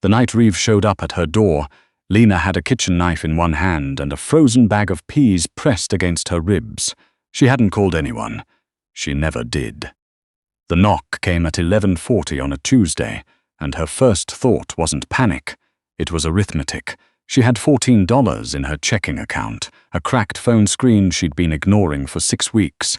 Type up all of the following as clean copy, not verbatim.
The night Reeve showed up at her door, Lena had a kitchen knife in one hand and a frozen bag of peas pressed against her ribs. She hadn't called anyone. She never did. The knock came at 11:40 on a Tuesday, and her first thought wasn't panic. It was arithmetic. She had $14 in her checking account, a cracked phone screen she'd been ignoring for 6 weeks,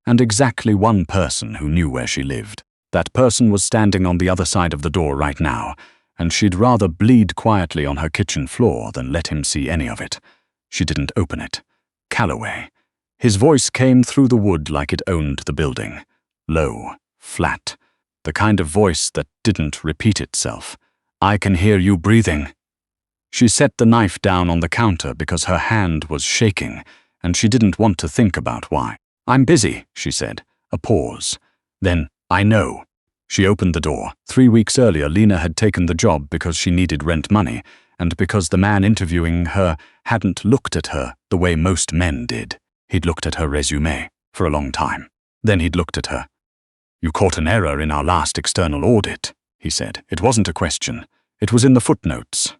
and exactly one person who knew where she lived. That person was standing on the other side of the door right now, and she'd rather bleed quietly on her kitchen floor than let him see any of it. She didn't open it. Calloway. His voice came through the wood like it owned the building. Low, flat. The kind of voice that didn't repeat itself. "I can hear you breathing." She set the knife down on the counter because her hand was shaking, and she didn't want to think about why. "I'm busy," she said. A pause. Then, "I know." She opened the door. 3 weeks earlier, Lena had taken the job because she needed rent money, and because the man interviewing her hadn't looked at her the way most men did. He'd looked at her resume for a long time. Then he'd looked at her. "You caught an error in our last external audit," he said. It wasn't a question. It was in the footnotes.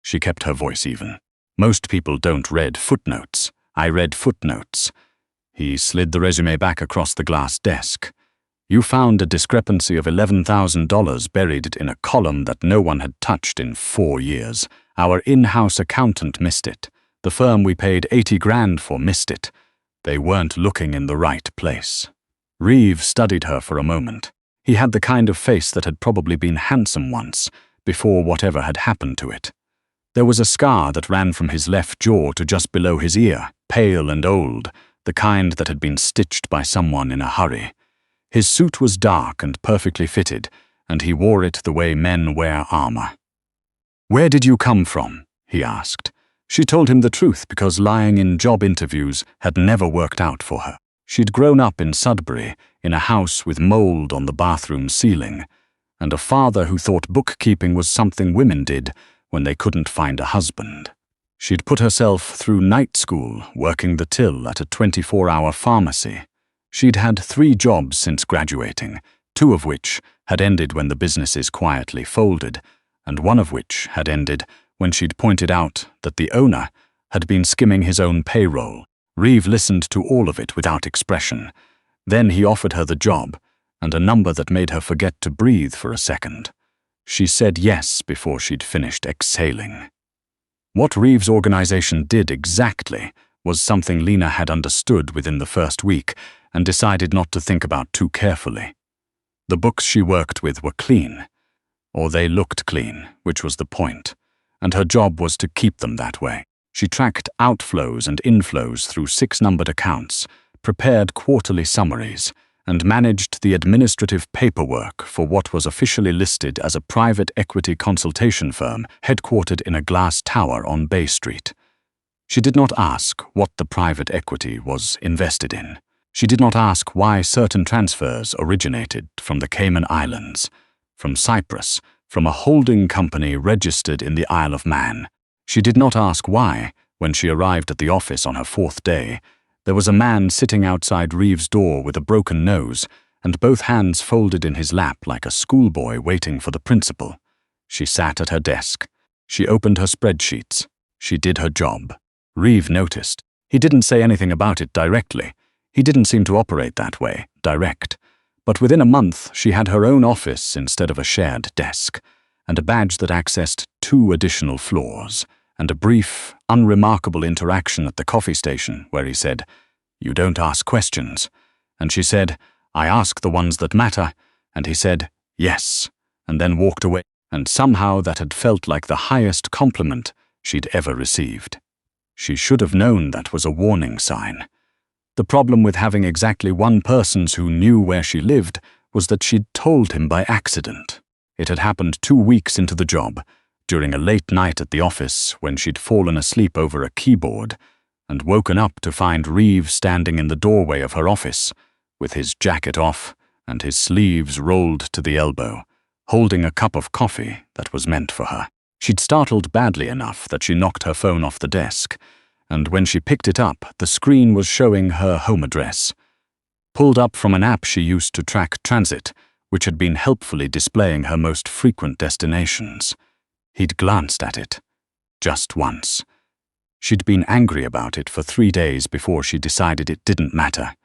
She kept her voice even. "Most people don't read footnotes. I read footnotes." He slid the resume back across the glass desk. "You found a discrepancy of $11,000 buried in a column that no one had touched in 4 years. Our in-house accountant missed it. The firm we paid $80,000 for missed it. They weren't looking in the right place." Reeve studied her for a moment. He had the kind of face that had probably been handsome once, before whatever had happened to it. There was a scar that ran from his left jaw to just below his ear, pale and old, the kind that had been stitched by someone in a hurry. His suit was dark and perfectly fitted, and he wore it the way men wear armor. "Where did you come from?" he asked. She told him the truth because lying in job interviews had never worked out for her. She'd grown up in Sudbury, in a house with mold on the bathroom ceiling, and a father who thought bookkeeping was something women did when they couldn't find a husband. She'd put herself through night school, working the till at a 24-hour pharmacy. She'd had 3 jobs since graduating, 2 of which had ended when the businesses quietly folded, and one of which had ended when she'd pointed out that the owner had been skimming his own payroll. Reeve listened to all of it without expression. Then he offered her the job, and a number that made her forget to breathe for a second. She said yes before she'd finished exhaling. What Reeve's organization did exactly was something Lena had understood within the first week and decided not to think about too carefully. The books she worked with were clean, or they looked clean, which was the point, and her job was to keep them that way. She tracked outflows and inflows through 6 numbered accounts, prepared quarterly summaries, and managed the administrative paperwork for what was officially listed as a private equity consultation firm headquartered in a glass tower on Bay Street. She did not ask what the private equity was invested in. She did not ask why certain transfers originated from the Cayman Islands, from Cyprus, from a holding company registered in the Isle of Man. She did not ask why, when she arrived at the office on her 4th day, there was a man sitting outside Reeve's door with a broken nose and both hands folded in his lap like a schoolboy waiting for the principal. She sat at her desk. She opened her spreadsheets. She did her job. Reeve noticed. He didn't say anything about it directly. He didn't seem to operate that way, direct. But within a month, she had her own office instead of a shared desk, and a badge that accessed 2 additional floors, and a brief, unremarkable interaction at the coffee station where he said, "You don't ask questions." And she said, "I ask the ones that matter." And he said, "Yes," and then walked away. And somehow that had felt like the highest compliment she'd ever received. She should have known that was a warning sign. The problem with having exactly one person who knew where she lived was that she'd told him by accident. It had happened 2 weeks into the job, during a late night at the office when she'd fallen asleep over a keyboard and woken up to find Reeve standing in the doorway of her office, with his jacket off and his sleeves rolled to the elbow, holding a cup of coffee that was meant for her. She'd startled badly enough that she knocked her phone off the desk, and when she picked it up, the screen was showing her home address, pulled up from an app she used to track transit, which had been helpfully displaying her most frequent destinations. He'd glanced at it. Just once. She'd been angry about it for 3 days before she decided it didn't matter.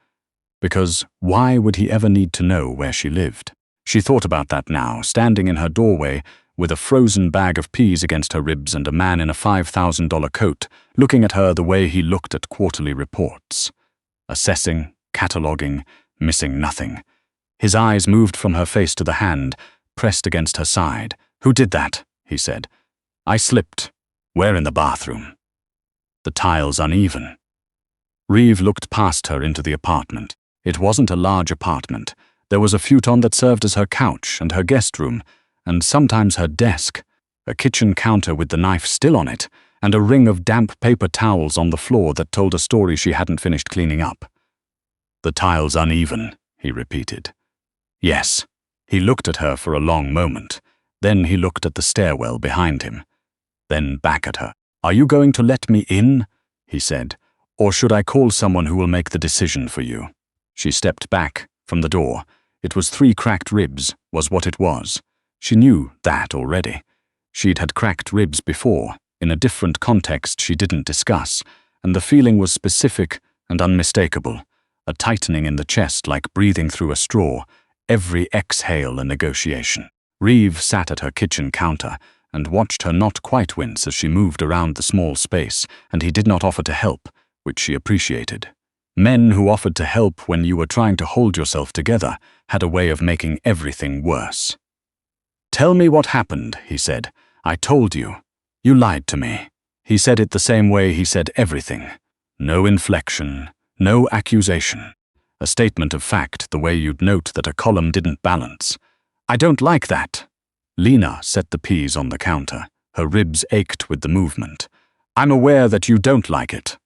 Because why would he ever need to know where she lived? She thought about that now, standing in her doorway with a frozen bag of peas against her ribs and a man in a $5,000 coat looking at her the way he looked at quarterly reports. Assessing, cataloguing, missing nothing. His eyes moved from her face to the hand, pressed against her side. "Who did that?" he said. "I slipped. Where in the bathroom?" "The tiles uneven." Reeve looked past her into the apartment. It wasn't a large apartment. There was a futon that served as her couch and her guest room, and sometimes her desk, a kitchen counter with the knife still on it, and a ring of damp paper towels on the floor that told a story she hadn't finished cleaning up. "The tiles uneven," he repeated. Yes. He looked at her for a long moment. Then he looked at the stairwell behind him. Then back at her. "Are you going to let me in?" he said. "Or should I call someone who will make the decision for you?" She stepped back from the door. It was 3 cracked ribs, was what it was. She knew that already. She'd had cracked ribs before, in a different context she didn't discuss, and the feeling was specific and unmistakable, a tightening in the chest like breathing through a straw, every exhale a negotiation. Reeve sat at her kitchen counter and watched her not quite wince as she moved around the small space, and he did not offer to help, which she appreciated. Men who offered to help when you were trying to hold yourself together had a way of making everything worse. "Tell me what happened," he said. "I told you. You lied to me." He said it the same way he said everything. No inflection, no accusation. A statement of fact, the way you'd note that a column didn't balance. "I don't like that." Lena set the peas on the counter. Her ribs ached with the movement. "I'm aware that you don't like it.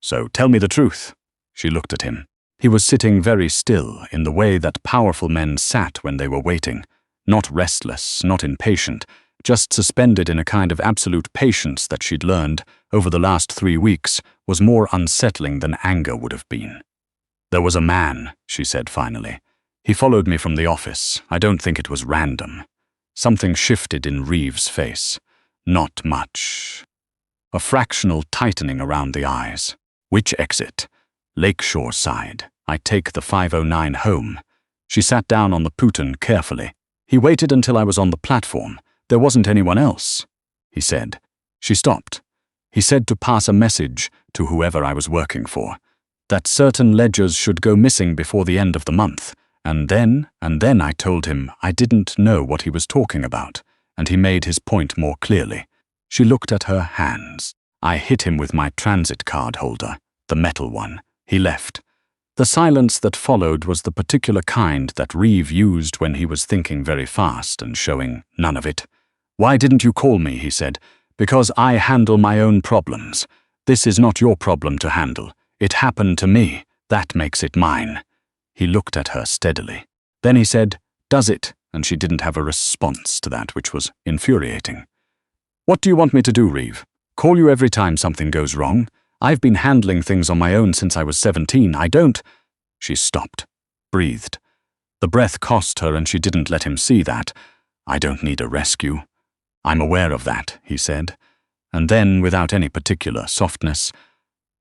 So tell me the truth." She looked at him. He was sitting very still, in the way that powerful men sat when they were waiting. Not restless, not impatient, just suspended in a kind of absolute patience that she'd learned, over the last 3 weeks, was more unsettling than anger would have been. "There was a man," she said finally. "He followed me from the office. I don't think it was random." Something shifted in Reeve's face. Not much. A fractional tightening around the eyes. "Which exit?" "Lakeshore side. I take the 509 home." She sat down on the futon carefully. "He waited until I was on the platform. There wasn't anyone else," he said. She stopped. "He said to pass a message to whoever I was working for, that certain ledgers should go missing before the end of the month. And then I told him I didn't know what he was talking about, and he made his point more clearly." She looked at her hands. "I hit him with my transit card holder, the metal one. He left." The silence that followed was the particular kind that Reeve used when he was thinking very fast and showing none of it. "Why didn't you call me?" he said. "Because I handle my own problems. This is not your problem to handle. It happened to me. That makes it mine." He looked at her steadily. Then he said, "Does it?" and she didn't have a response to that, which was infuriating. "What do you want me to do, Reeve? Call you every time something goes wrong? I've been handling things on my own since I was 17. I don't—" She stopped, breathed. The breath cost her and she didn't let him see that. "I don't need a rescue." "I'm aware of that," he said. And then, without any particular softness,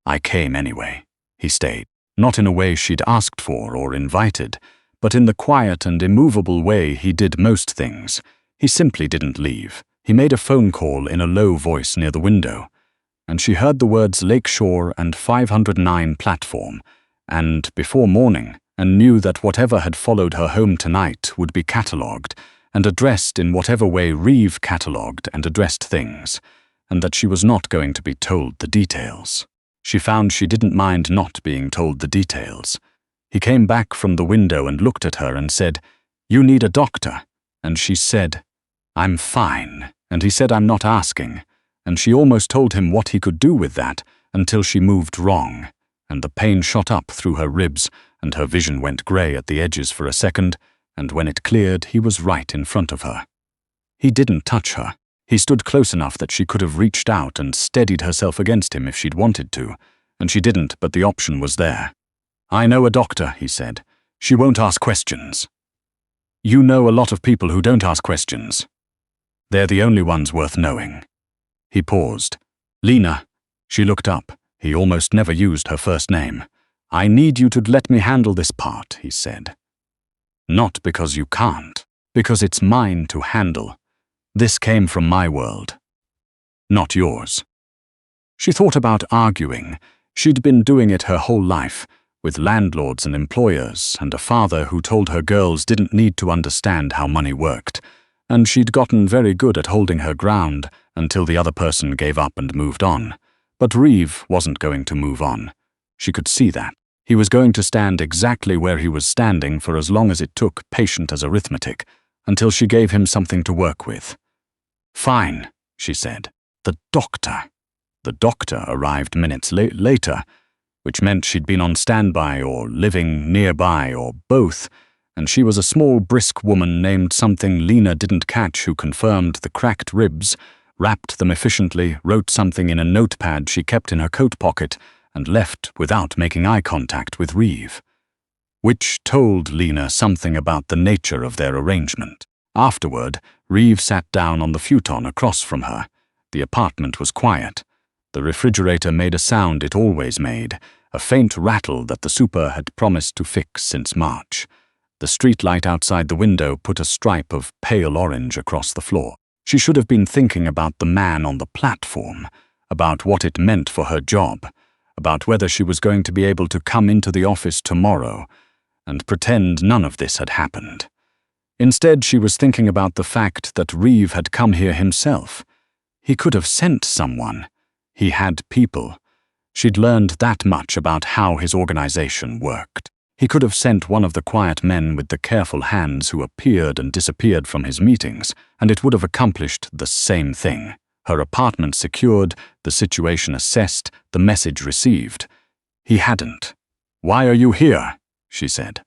"I came anyway." He stayed. Not in a way she'd asked for or invited, but in the quiet and immovable way he did most things. He simply didn't leave. He made a phone call in a low voice near the window, and she heard the words Lakeshore and 509 platform, and before morning, and knew that whatever had followed her home tonight would be catalogued, and addressed in whatever way Reeve catalogued and addressed things, and that she was not going to be told the details. She found she didn't mind not being told the details. He came back from the window and looked at her and said, "You need a doctor." And she said, "I'm fine." And he said, "I'm not asking." And she almost told him what he could do with that until she moved wrong, and the pain shot up through her ribs, and her vision went grey at the edges for a second, and when it cleared, he was right in front of her. He didn't touch her. He stood close enough that she could have reached out and steadied herself against him if she'd wanted to, and she didn't, but the option was there. "I know a doctor," he said. "She won't ask questions." "You know a lot of people who don't ask questions." They're the only ones worth knowing. He paused. Lena. She looked up. He almost never used her first name. I need you to let me handle this part, he said. Not because you can't, because it's mine to handle. This came from my world, not yours. She thought about arguing. She'd been doing it her whole life, with landlords and employers, and a father who told her girls didn't need to understand how money worked, and she'd gotten very good at holding her ground until the other person gave up and moved on. But Reeve wasn't going to move on. She could see that. He was going to stand exactly where he was standing for as long as it took, patient as arithmetic, until she gave him something to work with. Fine, she said. The doctor. The doctor arrived minutes later, which meant she'd been on standby or living nearby or both, and she was a small, brisk woman named something Lena didn't catch who confirmed the cracked ribs, wrapped them efficiently, wrote something in a notepad she kept in her coat pocket, and left without making eye contact with Reeve. Which told Lena something about the nature of their arrangement. Afterward, Reeve sat down on the futon across from her. The apartment was quiet. The refrigerator made a sound it always made, a faint rattle that the super had promised to fix since March. The streetlight outside the window put a stripe of pale orange across the floor. She should have been thinking about the man on the platform, about what it meant for her job, about whether she was going to be able to come into the office tomorrow, and pretend none of this had happened. Instead, she was thinking about the fact that Reeve had come here himself. He could have sent someone. He had people. She'd learned that much about how his organization worked. He could have sent one of the quiet men with the careful hands who appeared and disappeared from his meetings, and it would have accomplished the same thing. Her apartment secured, the situation assessed, the message received. He hadn't. Why are you here? She said.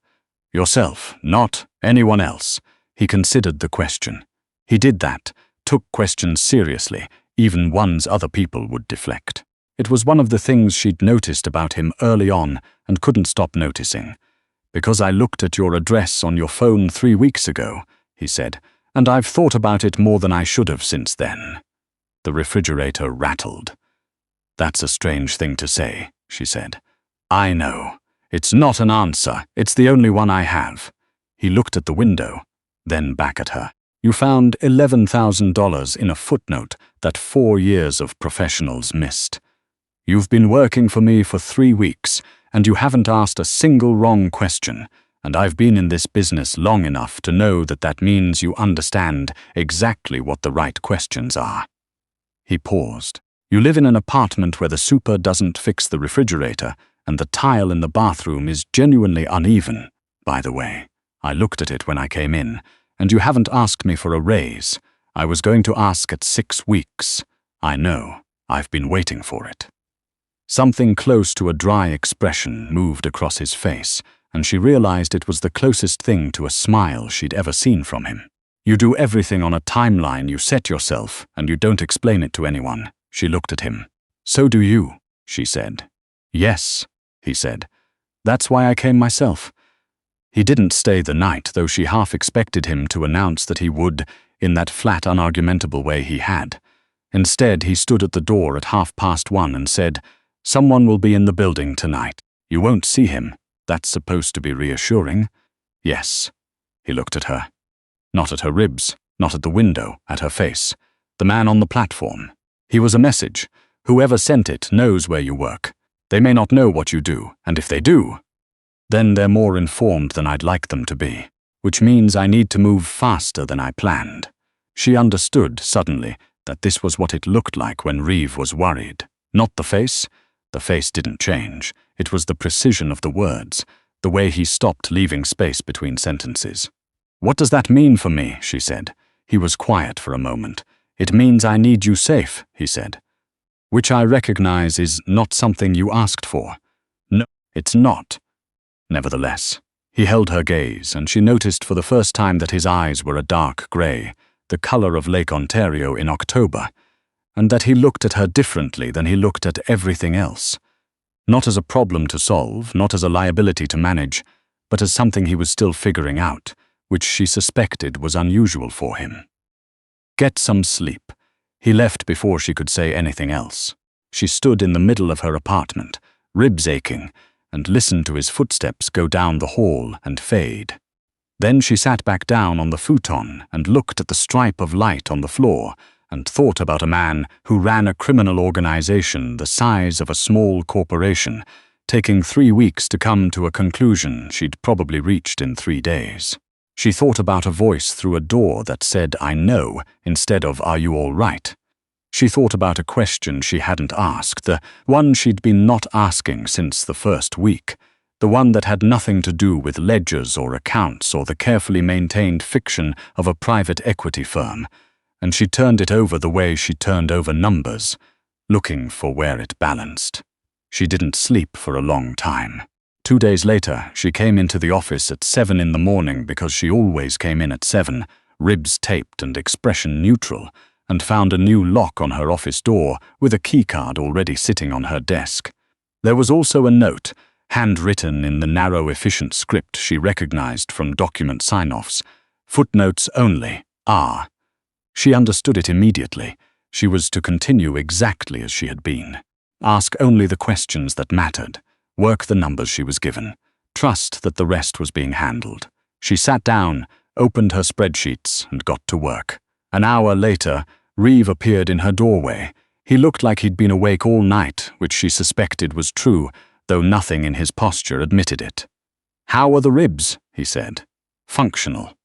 Yourself, not anyone else. He considered the question. He did that, took questions seriously, even ones other people would deflect. It was one of the things she'd noticed about him early on and couldn't stop noticing. Because I looked at your address on your phone 3 weeks ago, he said, and I've thought about it more than I should have since then. The refrigerator rattled. That's a strange thing to say, she said. I know. It's not an answer. It's the only one I have. He looked at the window, then back at her. You found $11,000 in a footnote that 4 years of professionals missed. You've been working for me for 3 weeks, and you haven't asked a single wrong question, and I've been in this business long enough to know that that means you understand exactly what the right questions are. He paused. You live in an apartment where the super doesn't fix the refrigerator, and the tile in the bathroom is genuinely uneven. By the way, I looked at it when I came in, and you haven't asked me for a raise. I was going to ask at 6 weeks. I know. I've been waiting for it. Something close to a dry expression moved across his face, and she realized it was the closest thing to a smile she'd ever seen from him. You do everything on a timeline you set yourself, and you don't explain it to anyone. She looked at him. So do you, she said. Yes, he said. That's why I came myself. He didn't stay the night, though she half expected him to announce that he would, in that flat, unargumentable way he had. Instead, he stood at the door at 1:30 and said, Someone will be in the building tonight. You won't see him. That's supposed to be reassuring. Yes. He looked at her. Not at her ribs, not at the window, at her face. The man on the platform. He was a message. Whoever sent it knows where you work. They may not know what you do, and if they do, then they're more informed than I'd like them to be, which means I need to move faster than I planned. She understood, suddenly, that this was what it looked like when Reeve was worried. Not the face. The face didn't change. It was the precision of the words, the way he stopped leaving space between sentences. What does that mean for me? She said. He was quiet for a moment. It means I need you safe, he said. Which I recognize is not something you asked for. No, it's not. Nevertheless, he held her gaze, and she noticed for the first time that his eyes were a dark grey, the colour of Lake Ontario in October, and that he looked at her differently than he looked at everything else. Not as a problem to solve, not as a liability to manage, but as something he was still figuring out, which she suspected was unusual for him. Get some sleep. He left before she could say anything else. She stood in the middle of her apartment, ribs aching, and listened to his footsteps go down the hall and fade. Then she sat back down on the futon and looked at the stripe of light on the floor and thought about a man who ran a criminal organization the size of a small corporation, taking 3 weeks to come to a conclusion she'd probably reached in 3 days. She thought about a voice through a door that said, "I know," instead of "Are you all right?" She thought about a question she hadn't asked, the one she'd been not asking since the first week, the one that had nothing to do with ledgers or accounts or the carefully maintained fiction of a private equity firm, and she turned it over the way she turned over numbers, looking for where it balanced. She didn't sleep for a long time. 2 days later, she came into the office at 7 in the morning because she always came in at 7, ribs taped and expression neutral, and found a new lock on her office door with a keycard already sitting on her desk. There was also a note, handwritten in the narrow, efficient script she recognized from document sign-offs. Footnotes only, R. She understood it immediately. She was to continue exactly as she had been. Ask only the questions that mattered. Work the numbers she was given. Trust that the rest was being handled. She sat down, opened her spreadsheets, and got to work. An hour later, Reeve appeared in her doorway. He looked like he'd been awake all night, which she suspected was true, though nothing in his posture admitted it. "How are the ribs?" he said. "Functional."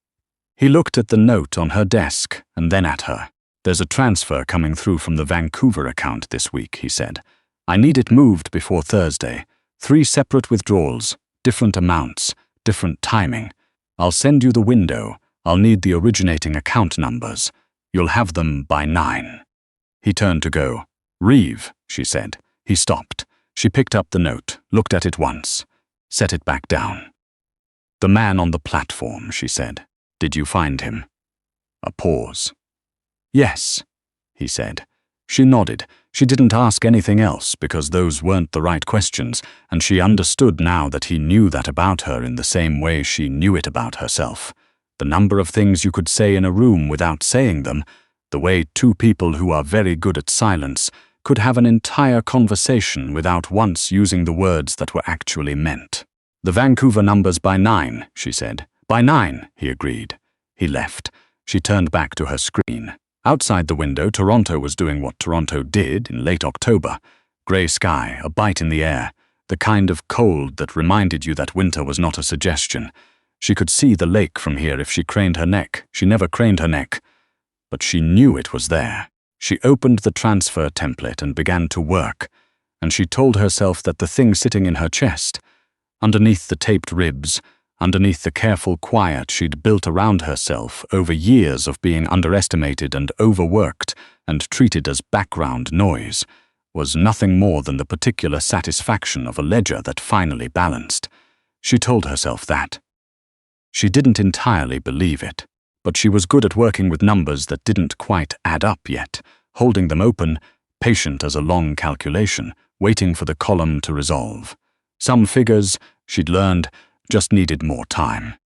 He looked at the note on her desk and then at her. "There's a transfer coming through from the Vancouver account this week," he said. "I need it moved before Thursday. 3 separate withdrawals, different amounts, different timing. I'll send you the window. I'll need the originating account numbers. You'll have them by 9. He turned to go. "Reeve," she said. He stopped. She picked up the note, looked at it once, set it back down. "The man on the platform," she said. "Did you find him?" A pause. "Yes," he said. She nodded. She didn't ask anything else because those weren't the right questions, and she understood now that he knew that about her in the same way she knew it about herself. The number of things you could say in a room without saying them, the way 2 people who are very good at silence could have an entire conversation without once using the words that were actually meant. "The Vancouver numbers by 9, she said. "By 9, he agreed. He left. She turned back to her screen. Outside the window, Toronto was doing what Toronto did in late October. Grey sky, a bite in the air, the kind of cold that reminded you that winter was not a suggestion. She could see the lake from here if she craned her neck. She never craned her neck. But she knew it was there. She opened the transfer template and began to work, and she told herself that the thing sitting in her chest, underneath the taped ribs, underneath the careful quiet she'd built around herself over years of being underestimated and overworked and treated as background noise, was nothing more than the particular satisfaction of a ledger that finally balanced. She told herself that. She didn't entirely believe it, but she was good at working with numbers that didn't quite add up yet, holding them open, patient as a long calculation, waiting for the column to resolve. Some figures, she'd learned, just needed more time.